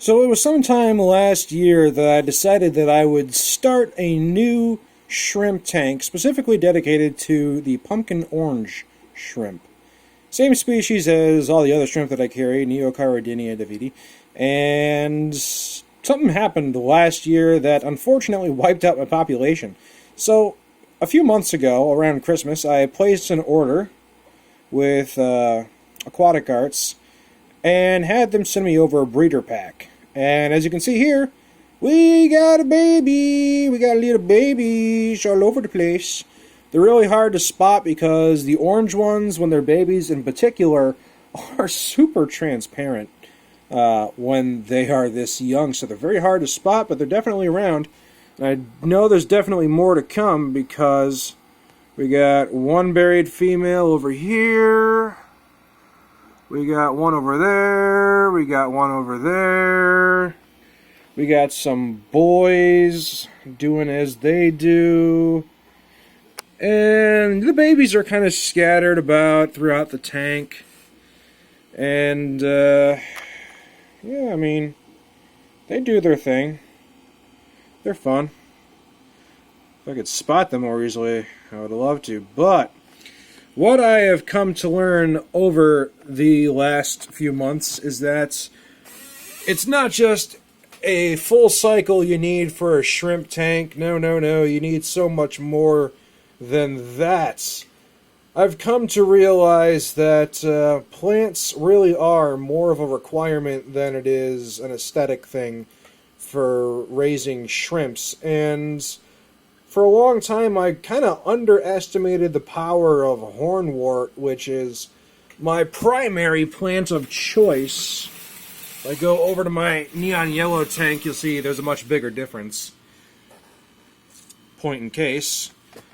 So it was sometime last year that I decided that I would start a new shrimp tank specifically dedicated to the pumpkin orange shrimp. Same species as all the other shrimp that I carry, Neochirodynia davidi. And something happened last year that unfortunately wiped out my population. So a few months ago, around Christmas, I placed an order with Aquatic Arts and had them send me over a breeder pack. And as you can see here, we got a baby! We got little babies all over the place. They're really hard to spot because the orange ones, when they're babies in particular, are super transparent when they are this young. So they're very hard to spot, but they're definitely around. And I know there's definitely more to come because we got one buried female over here. We got one over there. We got one over there. We got some boys doing as they do. And the babies are kind of scattered about throughout the tank. And, yeah, I mean, they do their thing. They're fun. If I could spot them more easily, I would love to. But what I have come to learn over the last few months is that it's not just a full cycle you need for a shrimp tank. No, no, no. You need so much more than that. I've come to realize that plants really are more of a requirement than it is an aesthetic thing for raising shrimps. And for a long time, I kind of underestimated the power of hornwort, which is my primary plant of choice. If I go over to my neon yellow tank, you'll see there's a much bigger difference. Point in case.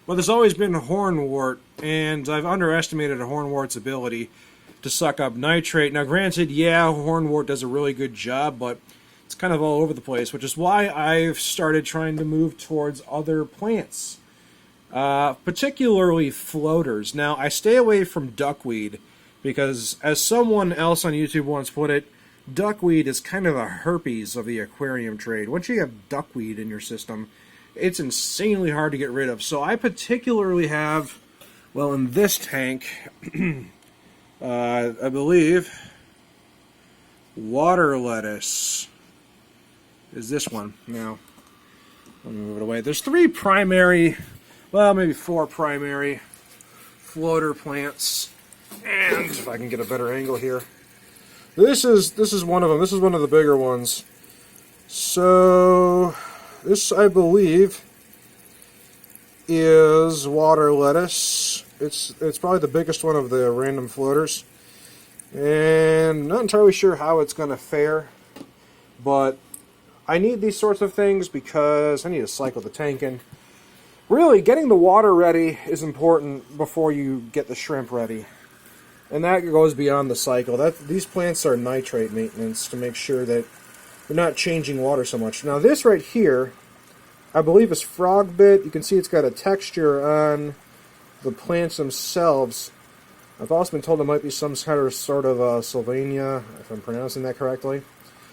But there's always been hornwort, and I've underestimated a hornwort's ability to suck up nitrate. Now granted, yeah, hornwort does a really good job, but it's kind of all over the place, which is why I've started trying to move towards other plants, particularly floaters. Now, I stay away from duckweed because, as someone else on YouTube once put it, duckweed is kind of the herpes of the aquarium trade. Once you have duckweed in your system, it's insanely hard to get rid of. So I particularly have, well, in this tank, I believe, water lettuce is this one. Now, let me move it away. There's three primary, well, maybe four primary floater plants. And if I can get a better angle here. This is one of them. This is one of the bigger ones. So this, I believe, is water lettuce. It's probably the biggest one of the random floaters. And I'm not entirely sure how it's going to fare, but I need these sorts of things because I need to cycle the tank in. Really, getting the water ready is important before you get the shrimp ready. And that goes beyond the cycle. These plants are nitrate maintenance to make sure that they're not changing water so much. Now this right here, I believe is Frogbit. You can see it's got a texture on the plants themselves. I've also been told it might be some kind of sort of Sylvania, if I'm pronouncing that correctly.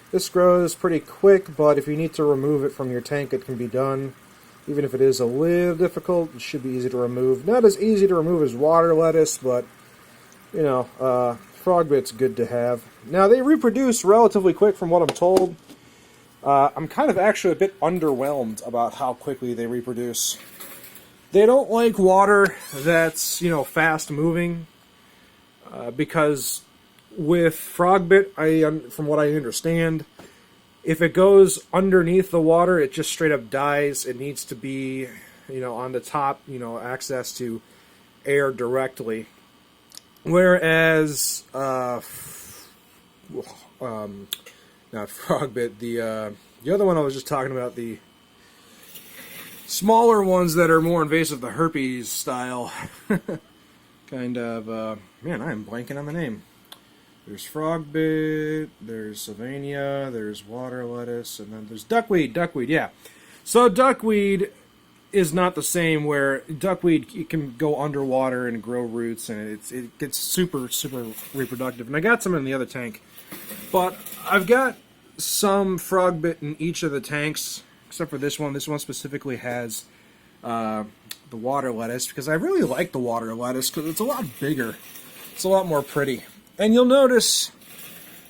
This grows pretty quick, but if you need to remove it from your tank, it can be done. Even if it is a little difficult, it should be easy to remove. Not as easy to remove as water lettuce, but, you know, Frogbit's good to have. Now, they reproduce relatively quick from what I'm told. I'm kind of actually a bit underwhelmed about how quickly they reproduce. They don't like water that's, you know, fast moving, because with Frogbit, from what I understand, if it goes underneath the water, it just straight up dies. It needs to be, you know, on the top, you know, access to air directly. Whereas, not Frogbit, the other one I was just talking about, the smaller ones that are more invasive, the herpes style, kind of, man, I am blanking on the name. There's Frogbit, there's Sylvania, there's water lettuce, and then there's duckweed. Duckweed, yeah. So duckweed is not the same, where duckweed, it can go underwater and grow roots, and it gets super, super reproductive. And I got some in the other tank. But I've got some Frogbit in each of the tanks, except for this one. This one specifically has the water lettuce, because I really like the water lettuce because it's a lot bigger. It's a lot more pretty. And you'll notice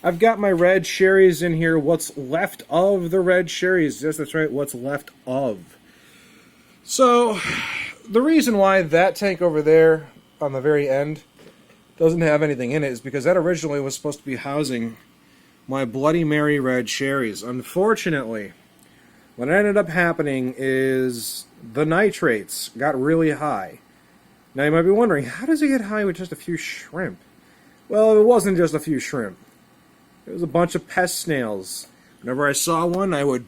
I've got my red cherries in here. What's left of the red cherries. Yes, that's right, what's left of. So, the reason why that tank over there on the very end doesn't have anything in it is because that originally was supposed to be housing my Bloody Mary red cherries. Unfortunately, what ended up happening is the nitrates got really high. Now you might be wondering, how does it get high with just a few shrimp? Well, it wasn't just a few shrimp. It was a bunch of pest snails. Whenever I saw one, I would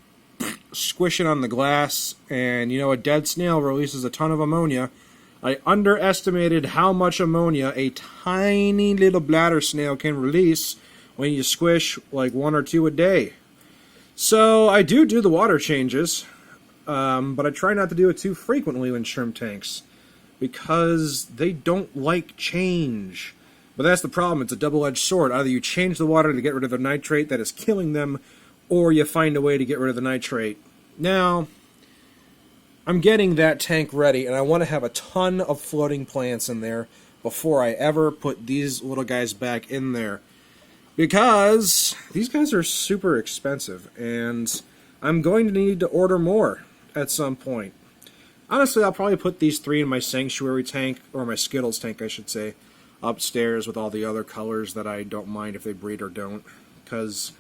squish it on the glass, and you know, a dead snail releases a ton of ammonia. I underestimated how much ammonia a tiny little bladder snail can release when you squish like 1 or 2 a day. So I do the water changes, but I try not to do it too frequently in shrimp tanks because they don't like change. But that's the problem. It's a double-edged sword. Either you change the water to get rid of the nitrate that is killing them, or you find a way to get rid of the nitrate. Now, I'm getting that tank ready, and I want to have a ton of floating plants in there before I ever put these little guys back in there. Because these guys are super expensive, and I'm going to need to order more at some point. Honestly, I'll probably put these 3 in my sanctuary tank, or my Skittles tank, I should say, upstairs with all the other colors that I don't mind if they breed or don't. Because,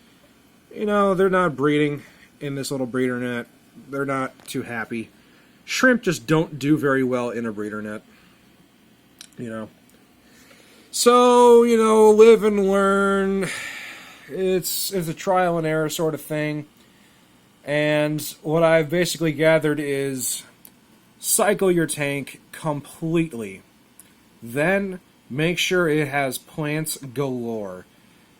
you know, they're not breeding in this little breeder net. They're not too happy. Shrimp just don't do very well in a breeder net. You know. So, you know, live and learn. It's a trial and error sort of thing. And what I've basically gathered is cycle your tank completely. Then make sure it has plants galore.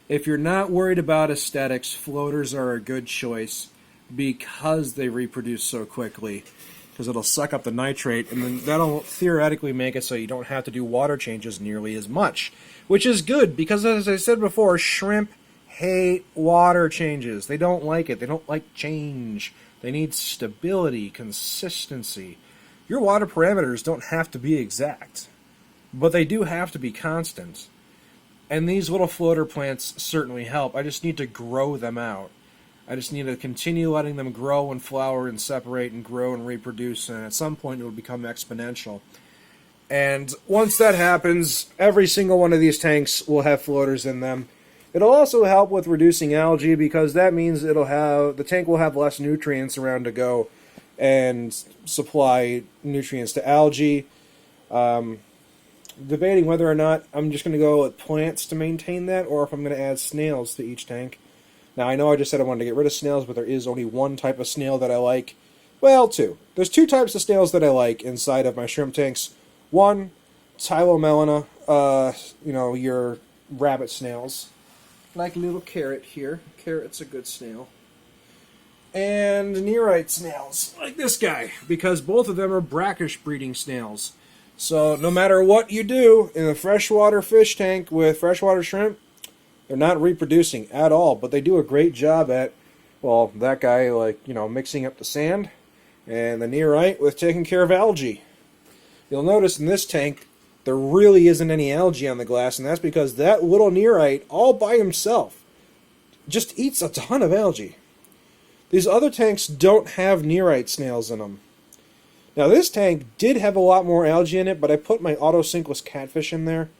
If you're not worried about aesthetics, floaters are a good choice because they reproduce so quickly. Because it'll suck up the nitrate, and then that'll theoretically make it so you don't have to do water changes nearly as much. Which is good, because as I said before, shrimp hate water changes. They don't like it. They don't like change. They need stability, consistency. Your water parameters don't have to be exact, but they do have to be constant. And these little floater plants certainly help. I just need to grow them out. I just need to continue letting them grow and flower and separate and grow and reproduce, and at some point it will become exponential. And once that happens, every single one of these tanks will have floaters in them. It'll also help with reducing algae, because that means the tank will have less nutrients around to go and supply nutrients to algae. Debating whether or not I'm just going to go with plants to maintain that, or if I'm going to add snails to each tank. Now, I know I just said I wanted to get rid of snails, but there is only one type of snail that I like. Well, 2. There's 2 types of snails that I like inside of my shrimp tanks. One, Tylomelena, you know, your rabbit snails. Like a little carrot here. Carrot's a good snail. And Nearite snails, like this guy, because both of them are brackish breeding snails. So no matter what you do in a freshwater fish tank with freshwater shrimp, they're not reproducing at all, but they do a great job at, well, that guy, like, you know, mixing up the sand, and the Nearite with taking care of algae. You'll notice in this tank, there really isn't any algae on the glass, and that's because that little Nearite, all by himself, just eats a ton of algae. These other tanks don't have Nearite snails in them. Now, this tank did have a lot more algae in it, but I put my autosinkless catfish in there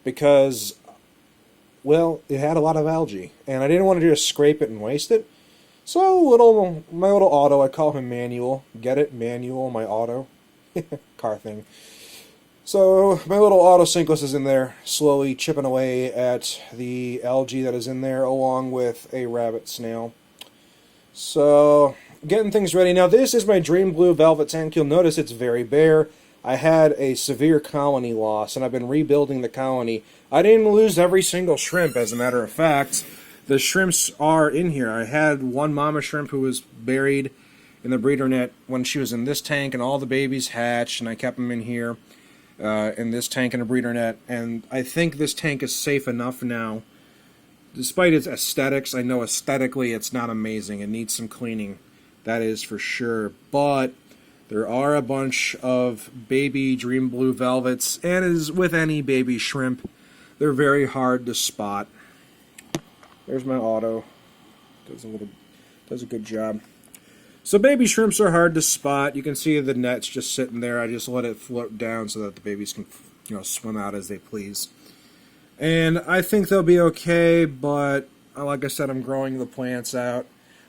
because, well, it had a lot of algae, and I didn't want to just scrape it and waste it. So, my little auto, I call him Manual. Get it? Manual, my auto. Car thing. So, my little autosinkless is in there, slowly chipping away at the algae that is in there, along with a rabbit snail. So, getting things ready. Now, this is my Dream Blue Velvet tank. You'll notice it's very bare. I had a severe colony loss, and I've been rebuilding the colony. I didn't lose every single shrimp, as a matter of fact. The shrimps are in here. I had one mama shrimp who was buried in the breeder net when she was in this tank, and all the babies hatched, and I kept them in here, in this tank in a breeder net. And I think this tank is safe enough now Despite its aesthetics, I know aesthetically it's not amazing. It needs some cleaning. That is for sure. But there are a bunch of baby dream blue velvets, and as with any baby shrimp, they're very hard to spot. There's my auto. Does a good job. So baby shrimps are hard to spot. You can see the net's just sitting there. I just let it float down so that the babies can, swim out as they please. And I think they'll be okay, but like I said, I'm growing the plants out.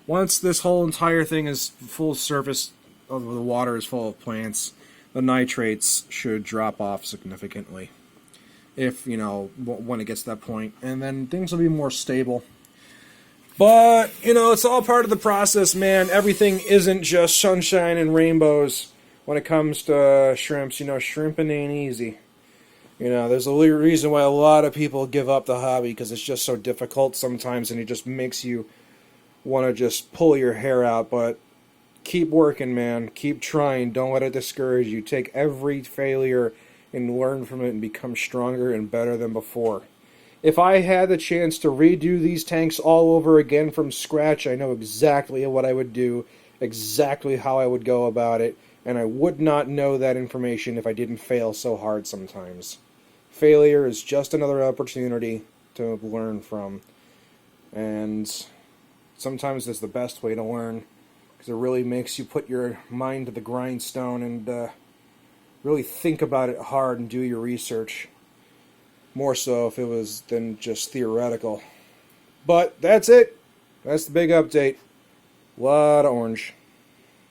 Once this whole entire thing is full surface of the water is full of plants, the nitrates should drop off significantly. If, when it gets to that point. And then things will be more stable. But, it's all part of the process, man. Everything isn't just sunshine and rainbows when it comes to shrimps. Shrimping ain't easy. There's a reason why a lot of people give up the hobby, because it's just so difficult sometimes, and it just makes you want to just pull your hair out. But keep working, man. Keep trying. Don't let it discourage you. Take every failure and learn from it and become stronger and better than before. If I had the chance to redo these tanks all over again from scratch, I know exactly what I would do, exactly how I would go about it, and I would not know that information if I didn't fail so hard sometimes. Failure is just another opportunity to learn from, and sometimes it's the best way to learn, because it really makes you put your mind to the grindstone and really think about it hard and do your research. More so if it was than just theoretical. But that's it. That's the big update. Lot of orange.